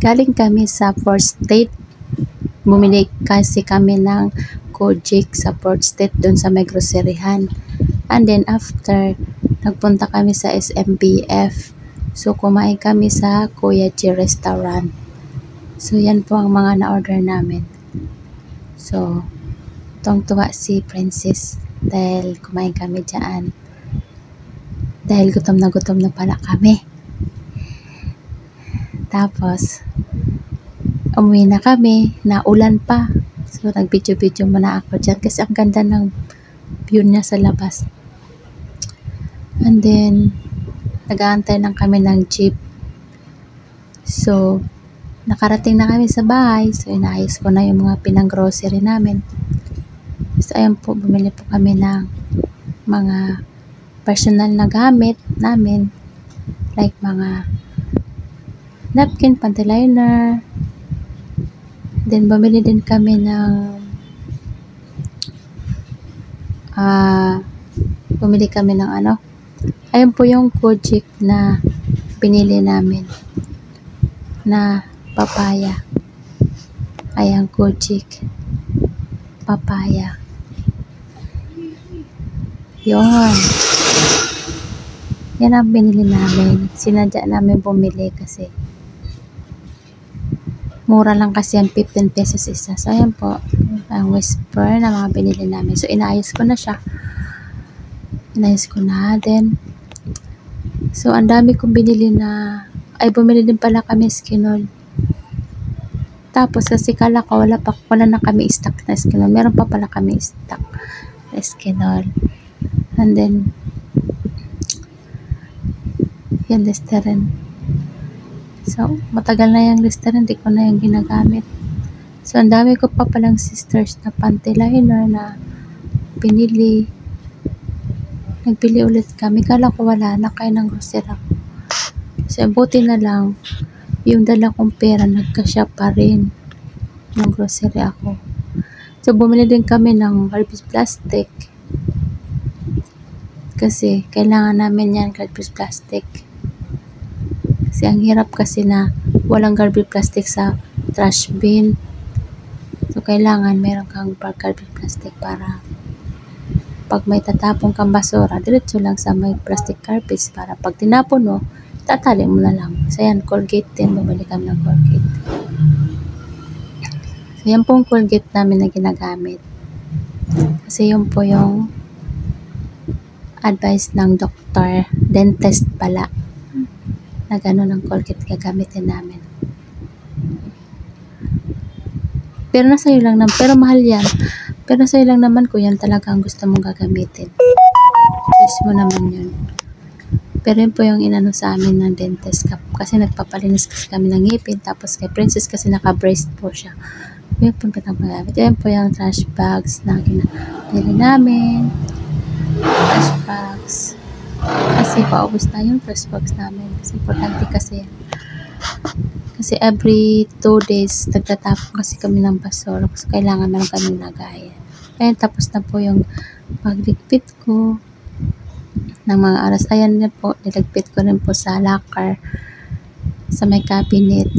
galing kami sa 4th State. Bumili kasi kami ng Kojik sa 4th State doon sa may groceryhan. And then after, nagpunta kami sa SMBF. So kumain kami sa Kuya G Restaurant. So yan po ang mga na-order namin. So tuwang-tuwa si Princess dahil kumain kami dyan. Dahil gutom na pala kami. Tapos umuwi na kami, naulan pa. So nag-video muna ako dyan kasi ang ganda ng view niya sa labas. And then nag-aantay lang kami ng jeep. So nakarating na kami sa bahay. So inaayos ko na yung mga pinang-grocery namin. So ayan po, bumili po kami ng mga personal na gamit namin, like mga napkin, panty liner. Then bumili din kami ng ayun po yung Kojik na binili namin na papaya. Ayan, Kojik papaya. Yun. Yan ang binili namin. Sinadya namin bumili kasi mura lang kasi ang 15 pesos isa. So ayan po, ang Whisper na mga binili namin. So inaayos ko na siya. Inayos ko na din. So ang dami kong binili na, bumili din pala kami Skinol. Tapos kasi kala ko wala na kami stock na Skinol. Meron pa pala kami stock na Skinol. And then yan, Listerine. So matagal na yung Listerine, hindi ko na yung ginagamit. So ang dami ko pa palang sisters na panty liner na pinili. Nagbili ulit kami, kala ko wala na, kaya ng grocery ako. So buti na lang yung dala kong pera nagkasya pa rin ng grocery ako. So bumili din kami ng garbage plastic kasi kailangan namin yan, garbage plastic. Kasi ang hirap kasi na walang garbage plastic sa trash bin. So kailangan meron kang garbage plastic para pag may tatapon kang basura, diretso lang sa may plastic garbage para pag tinapon mo, tatali mo na lang. So yan, Colgate din. Bumili kami ng Colgate. So yan pong Colgate namin na ginagamit. Kasi yun po yung advice ng doktor, dentist pala, na gano'n ang Colgate gagamitin namin. Pero nasa iyo lang naman, pero mahal yan. Pero nasa iyo lang naman kung yan talaga ang gusto mong gagamitin. Choice mo naman yun. Pero yun po yung inano sa amin ng dentist kasi nagpapalinis kasi kami ng ngipin, tapos kay Princess kasi naka-brace po siya. Yun po pinagamit. Yun po yung trash bags na ginamit namin. Trash bags. Kasi paubos na yung trash bags namin. Kasi importante kasi yan. Kasi every 2 days, nagtatapon kasi kami ng basura. Kasi kailangan meron kaming lagayan. Ayan, tapos na po yung pagligpit ko ng mga aras. Ayan na po, nilagpit ko rin po sa locker, sa may cabinet.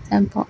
Ayan po.